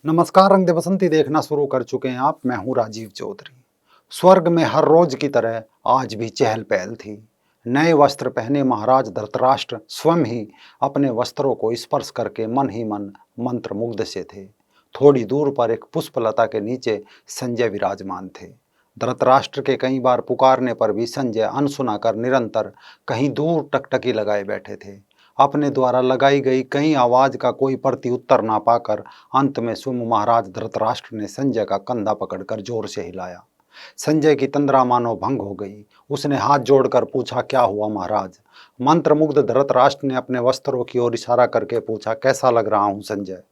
नमस्कार। रंग दे बसंती देखना शुरू कर चुके हैं आप। मैं हूं राजीव चौधरी। स्वर्ग में हर रोज की तरह आज भी चहल पहल थी। नए वस्त्र पहने महाराज धृतराष्ट्र स्वयं ही अपने वस्त्रों को स्पर्श करके मन ही मन मंत्र मुग्ध से थे। थोड़ी दूर पर एक पुष्पलता के नीचे संजय विराजमान थे। धृतराष्ट्र के कई बार पुकारने पर भी संजय अनसुना कर निरंतर कहीं दूर टकटकी लगाए बैठे थे। अपने द्वारा लगाई गई कई आवाज का कोई प्रत्युत्तर ना पाकर अंत में स्वयं महाराज धृतराष्ट्र ने संजय का कंधा पकड़कर जोर से हिलाया। संजय की तंद्रा मानो भंग हो गई। उसने हाथ जोड़कर पूछा, क्या हुआ महाराज? मंत्रमुग्ध धृतराष्ट्र ने अपने वस्त्रों की ओर इशारा करके पूछा, कैसा लग रहा हूं संजय?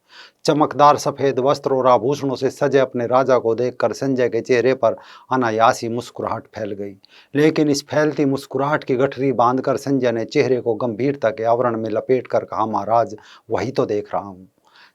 चमकदार सफेद वस्त्र और आभूषणों से सजे अपने राजा को देखकर संजय के चेहरे पर अनायासी मुस्कुराहट फैल गई। लेकिन इस फैलती मुस्कुराहट की गठरी बांधकर संजय ने चेहरे को गंभीरता के आवरण में लपेटकर कहा, महाराज वही तो देख रहा हूं।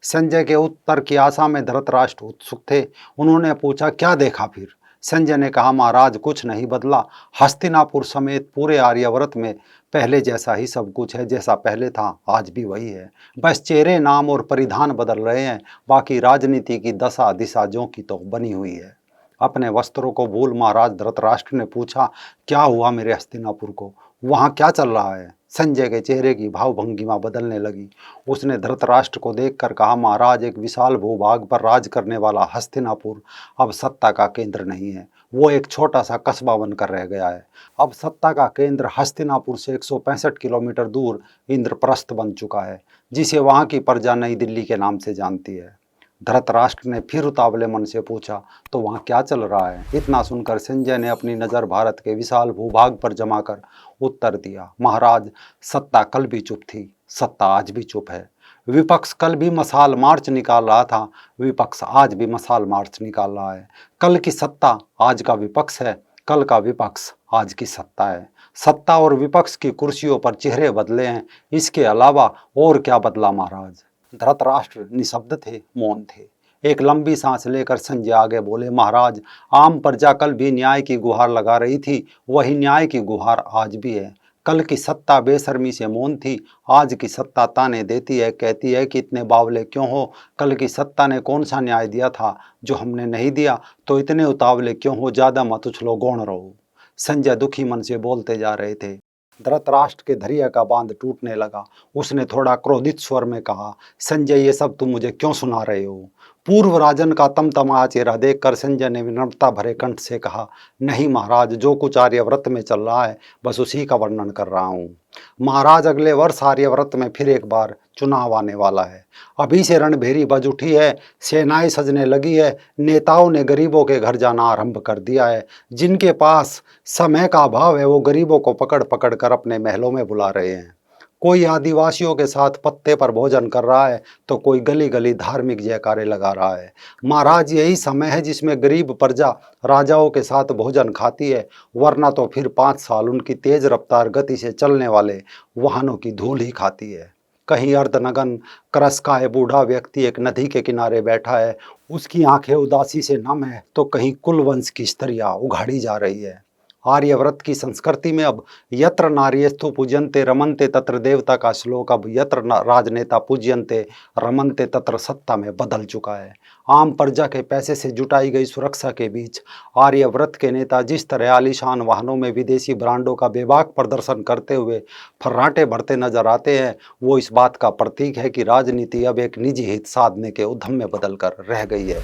संजय के उत्तर की आशा में धृतराष्ट्र उत्सुक थे। उन्होंने पूछा, क्या देखा फिर? संजय ने कहा, महाराज कुछ नहीं बदला। हस्तिनापुर समेत पूरे आर्यावर्त में पहले जैसा ही सब कुछ है। जैसा पहले था आज भी वही है। बस चेहरे, नाम और परिधान बदल रहे हैं। बाकी राजनीति की दशा दिशा जो की तो बनी हुई है। अपने वस्त्रों को भूल महाराज धृतराष्ट्र ने पूछा, क्या हुआ मेरे हस्तिनापुर को? वहां क्या चल रहा है? संजय के चेहरे की भावभंगिमा बदलने लगी। उसने धृतराष्ट्र को देखकर कहा, महाराज एक विशाल भूभाग पर राज करने वाला हस्तिनापुर अब सत्ता का केंद्र नहीं है। वो एक छोटा सा कस्बा बनकर रह गया है। अब सत्ता का केंद्र हस्तिनापुर से 165 किलोमीटर दूर इंद्रप्रस्थ बन चुका है, जिसे वहां की प्रजा नई दिल्ली के नाम से जानती है। धृतराष्ट्र ने फिर उतावले मन से पूछा, तो वहां क्या चल रहा है? इतना सुनकर संजय ने अपनी नजर भारत के विशाल भूभाग पर जमाकर उत्तर दिया, महाराज सत्ता कल भी चुप थी, सत्ता आज भी चुप है। विपक्ष कल भी मशाल मार्च निकाल रहा था, विपक्ष आज भी मशाल मार्च निकाल रहा है। कल की सत्ता आज का विपक्ष है, कल का विपक्ष आज की सत्ता है। सत्ता और विपक्ष की कुर्सियों पर चेहरे बदले हैं, इसके अलावा और क्या बदला महाराज? धृतराष्ट्र निशब्द थे, मौन थे। एक लंबी सांस लेकर संजय आगे बोले, महाराज आम प्रजा कल भी न्याय की गुहार लगा रही थी, वही न्याय की गुहार आज भी है। कल की सत्ता बेशर्मी से मौन थी, आज की सत्ता ताने देती है, कहती है कि इतने बावले क्यों हो? कल की सत्ता ने कौन सा न्याय दिया था जो हमने नहीं दिया? तो इतने उतावले क्यों हो? ज्यादा मत उछलो, गौण रहो। संजय दुखी मन से बोलते जा रहे थे। धृतराष्ट्र के धैर्य का बांध टूटने लगा। उसने थोड़ा क्रोधित स्वर में कहा, संजय ये सब तुम मुझे क्यों सुना रहे हो? पूर्व राजन का तमतमाया चेहरा देखकर संजय ने विनम्रता भरे कंठ से कहा, नहीं महाराज, जो कुछ आर्यव्रत में चल रहा है बस उसी का वर्णन कर रहा हूँ। महाराज अगले वर्ष आर्यव्रत में फिर एक बार चुनाव आने वाला है। अभी से रणभेरी बज उठी है, सेनाएं सजने लगी है, नेताओं ने गरीबों के घर जाना आरंभ कर दिया है। जिनके पास समय का अभाव है वो गरीबों को पकड़ पकड़ कर अपने महलों में बुला रहे हैं। कोई आदिवासियों के साथ पत्ते पर भोजन कर रहा है तो कोई गली गली धार्मिक जयकारे लगा रहा है। महाराज यही समय है जिसमें गरीब प्रजा राजाओं के साथ भोजन खाती है, वरना तो फिर 5 साल उनकी तेज रफ्तार गति से चलने वाले वाहनों की धूल ही खाती है। कहीं अर्धनग्न क्रस्काय बूढ़ा व्यक्ति एक नदी के किनारे बैठा है, उसकी आंखें उदासी से नम है, तो कहीं कुलवंश की स्त्रियां उघाड़ी जा रही है। आर्यव्रत की संस्कृति में अब यत्र नार्यस्तु पूज्यन्ते रमन्ते तत्र देवता का श्लोक अब यत्र राजनेता पूज्यन्ते रमन्ते तत्र सत्ता में बदल चुका है। आम प्रजा के पैसे से जुटाई गई सुरक्षा के बीच आर्यव्रत के नेता जिस तरह आलीशान वाहनों में विदेशी ब्रांडों का बेबाक प्रदर्शन करते हुए फर्राटे भरते नजर आते हैं, वो इस बात का प्रतीक है कि राजनीति अब एक निजी हित साधने के उद्यम में बदलकर रह गई है।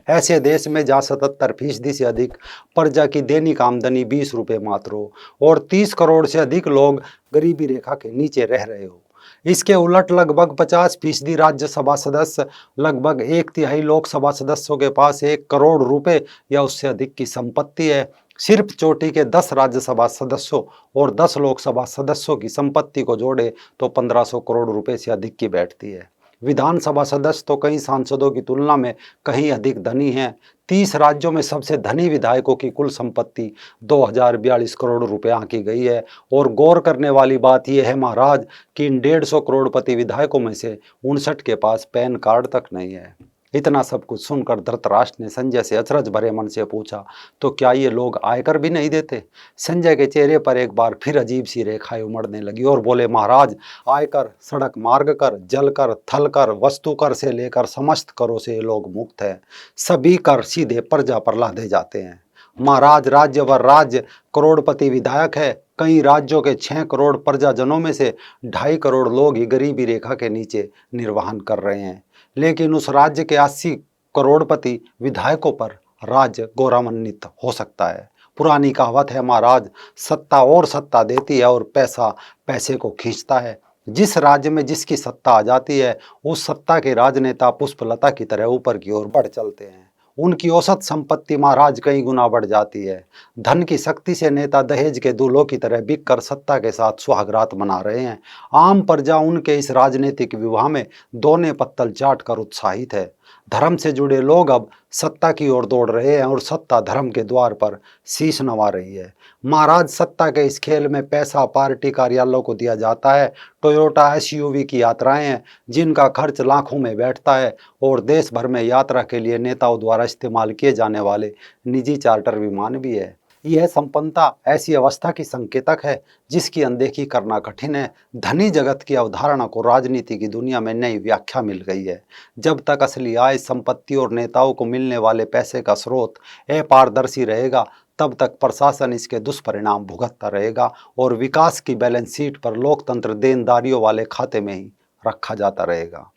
ऐसे देश में जहाँ 77% से अधिक प्रजा की दैनिक आमदनी 20 रुपये मात्र हो और 30 करोड़ से अधिक लोग गरीबी रेखा के नीचे रह रहे हो। इसके उलट लगभग 50% राज्यसभा सदस्य, लगभग 1/3 लोकसभा सदस्यों के पास 1 करोड़ रुपए या उससे अधिक की संपत्ति है। सिर्फ चोटी के 10 राज्यसभा सदस्यों और 10 लोकसभा सदस्यों की संपत्ति को जोड़े तो 1500 करोड़ रुपए से अधिक की बैठती है। विधानसभा सदस्य तो कई सांसदों की तुलना में कहीं अधिक धनी हैं। 30 राज्यों में सबसे धनी विधायकों की कुल संपत्ति 2042 करोड़ रुपए आंकी गई है। और गौर करने वाली बात यह है महाराज कि इन 150 करोड़पति विधायकों में से 59 के पास पैन कार्ड तक नहीं है। इतना सब कुछ सुनकर धृतराष्ट्र ने संजय से अचरज भरे मन से पूछा, तो क्या ये लोग आयकर भी नहीं देते? संजय के चेहरे पर एक बार फिर अजीब सी रेखाएं उमड़ने लगी और बोले, महाराज, आयकर, सड़क मार्ग कर, जल कर, थल कर, वस्तु कर से लेकर समस्त करों से ये लोग मुक्त हैं। सभी कर सीधे प्रजा पर लादे जाते हैं। महाराज, राज्य व राज्य करोड़पति विधायक है। कई राज्यों के 6 करोड़ प्रजाजनों में से 2.5 करोड़ लोग ही गरीबी रेखा के नीचे निर्वाहन कर रहे हैं। लेकिन उस राज्य के 80 करोड़पति विधायकों पर राज्य गौरवान्वित हो सकता है। पुरानी कहावत है महाराज, सत्ता और सत्ता देती है और पैसा पैसे को खींचता है। जिस राज्य में जिसकी सत्ता आ जाती है, उस सत्ता के राजनेता पुष्पलता की तरह ऊपर की ओर बढ़ चलते हैं। उनकी औसत संपत्ति महाराज कई गुना बढ़ जाती है। धन की शक्ति से नेता दहेज के दूल्हों की तरह बिक कर सत्ता के साथ सुहागरात मना रहे हैं। आम प्रजा उनके इस राजनीतिक विवाह में दोने पत्तल चाट कर उत्साहित है। धर्म से जुड़े लोग अब सत्ता की ओर दौड़ रहे हैं और सत्ता धर्म के द्वार पर शीश नवा रही है। महाराज, सत्ता के इस खेल में पैसा पार्टी कार्यालयों को दिया जाता है। टोयोटा एसयूवी की यात्राएं हैं जिनका खर्च लाखों में बैठता है, और देश भर में यात्रा के लिए नेताओं द्वारा इस्तेमाल किए जाने वाले निजी चार्टर विमान भी है। यह संपन्नता ऐसी अवस्था की संकेतक है जिसकी अनदेखी करना कठिन है। धनी जगत की अवधारणा को राजनीति की दुनिया में नई व्याख्या मिल गई है। जब तक असली आय, संपत्ति और नेताओं को मिलने वाले पैसे का स्रोत अपारदर्शी रहेगा, तब तक प्रशासन इसके दुष्परिणाम भुगतता रहेगा और विकास की बैलेंस शीट पर लोकतंत्र देनदारियों वाले खाते में ही रखा जाता रहेगा।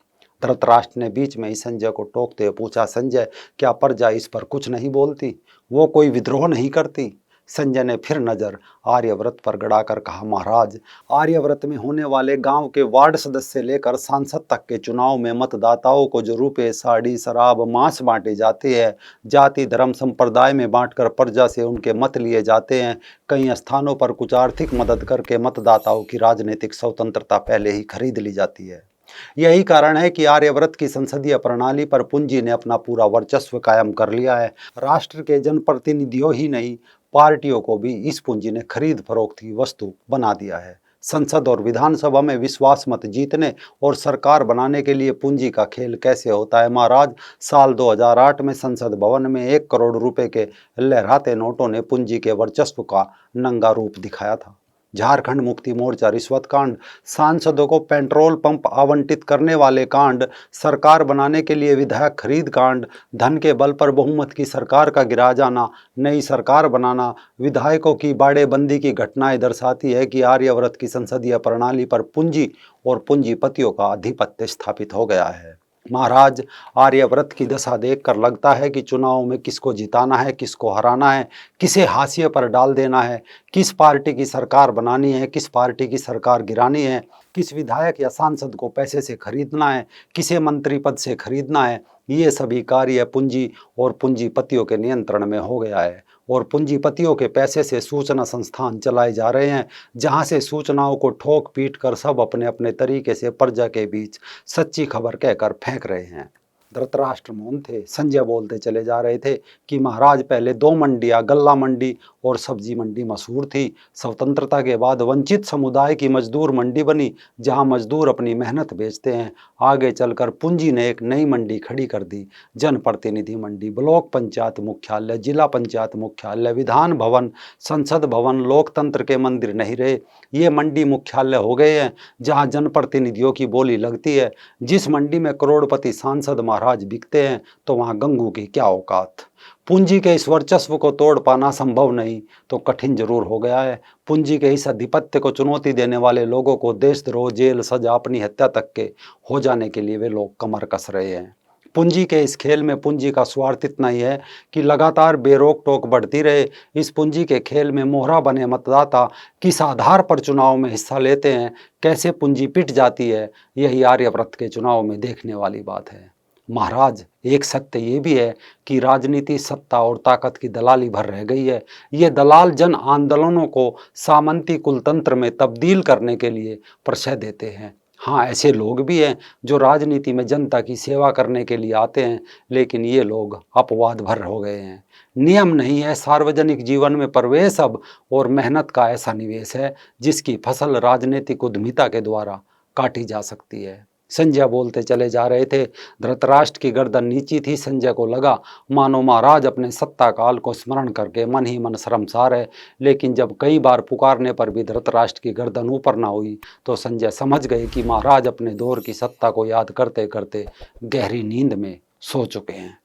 धृतराष्ट्र ने बीच में ही संजय को टोकते हुए पूछा, संजय, क्या प्रजा इस पर कुछ नहीं बोलती? वो कोई विद्रोह नहीं करती? संजय ने फिर नजर आर्यव्रत पर गड़ाकर कहा, महाराज, आर्यव्रत में होने वाले गांव के वार्ड सदस्य से लेकर सांसद तक के चुनाव में मतदाताओं को जो रुपए, साड़ी, शराब, मांस बांटे जाते हैं, जाति धर्म संप्रदाय में बांटकर प्रजा से उनके मत लिए जाते हैं, कई स्थानों पर कुछ आर्थिक मदद करके मतदाताओं की राजनीतिक स्वतंत्रता पहले ही खरीद ली जाती है। यही कारण है कि आर्यव्रत की संसदीय प्रणाली पर पूंजी ने अपना पूरा वर्चस्व कायम कर लिया है। राष्ट्र के जनप्रतिनिधियों ही नहीं, पार्टियों को भी इस पूंजी ने खरीद फरोख्त की वस्तु बना दिया है। संसद और विधानसभा में विश्वास मत जीतने और सरकार बनाने के लिए पूंजी का खेल कैसे होता है महाराज? साल 2008 में संसद भवन में 1 करोड़ रुपए के लहराते नोटों ने पूंजी के वर्चस्व का नंगा रूप दिखाया था। झारखंड मुक्ति मोर्चा रिश्वत कांड, सांसदों को पेट्रोल पंप आवंटित करने वाले कांड, सरकार बनाने के लिए विधायक खरीद कांड, धन के बल पर बहुमत की सरकार का गिरा जाना, नई सरकार बनाना, विधायकों की बाड़ेबंदी की घटनाएं दर्शाती है कि आर्यव्रत की संसदीय प्रणाली पर पूंजी और पूंजीपतियों का आधिपत्य स्थापित हो गया है। महाराज, आर्यव्रत की दशा देखकर लगता है कि चुनाव में किसको जिताना है, किसको हराना है, किसे हाशिए पर डाल देना है, किस पार्टी की सरकार बनानी है, किस पार्टी की सरकार गिरानी है, किस विधायक या सांसद को पैसे से खरीदना है, किसे मंत्री पद से खरीदना है, ये सभी कार्य पूंजी और पूंजीपतियों के नियंत्रण में हो गया है। और पूंजीपतियों के पैसे से सूचना संस्थान चलाए जा रहे हैं, जहां से सूचनाओं को ठोक पीट कर सब अपने अपने तरीके से प्रजा के बीच सच्ची खबर कहकर फेंक रहे हैं। धृतराष्ट्र मौन थे। संजय बोलते चले जा रहे थे कि महाराज, पहले 2 मंडियां, गल्ला मंडी और सब्जी मंडी मशहूर थी। स्वतंत्रता के बाद वंचित समुदाय की मजदूर मंडी बनी, जहां मजदूर अपनी मेहनत बेचते हैं। आगे चलकर पूंजी ने एक नई मंडी खड़ी कर दी, जनप्रतिनिधि मंडी। ब्लॉक पंचायत मुख्यालय, जिला पंचायत मुख्यालय, विधान भवन, संसद भवन लोकतंत्र के मंदिर नहीं रहे, ये मंडी मुख्यालय हो गए हैं, जहां जनप्रतिनिधियों की बोली लगती है। जिस मंडी में करोड़पति सांसद महाराज बिकते हैं, तो वहां गंगू की क्या औकात। पूंजी के इस वर्चस्व को तोड़ पाना संभव नहीं तो कठिन जरूर हो गया है। पूंजी के इस आधिपत्य को चुनौती देने वाले लोगों को देशद्रोह, जेल, सजा, अपनी हत्या तक के हो जाने के लिए वे लोग कमर कस रहे हैं। पूंजी के इस खेल में पूंजी का स्वार्थ इतना ही है कि लगातार बेरोक टोक बढ़ती रहे। इस पूंजी के खेल में मोहरा बने मतदाता किस आधार पर चुनाव में हिस्सा लेते हैं, कैसे पूंजी पिट जाती है, यही आर्यव्रत के चुनाव में देखने वाली बात है। महाराज, एक सत्य ये भी है कि राजनीति सत्ता और ताकत की दलाली भर रह गई है। ये दलाल जन आंदोलनों को सामंती कुलतंत्र में तब्दील करने के लिए प्रशय देते हैं। हाँ, ऐसे लोग भी हैं जो राजनीति में जनता की सेवा करने के लिए आते हैं, लेकिन ये लोग अपवाद भर हो गए हैं। नियम नहीं है सार्वजनिक जीवन में प्रवेश अब, और मेहनत का ऐसा निवेश है जिसकी फसल राजनीतिक उद्यमिता के द्वारा काटी जा सकती है। संजय बोलते चले जा रहे थे। धृतराष्ट्र की गर्दन नीची थी। संजय को लगा मानो महाराज अपने सत्ता काल को स्मरण करके मन ही मन शर्मसार है। लेकिन जब कई बार पुकारने पर भी धृतराष्ट्र की गर्दन ऊपर ना हुई तो संजय समझ गए कि महाराज अपने दौर की सत्ता को याद करते करते गहरी नींद में सो चुके हैं।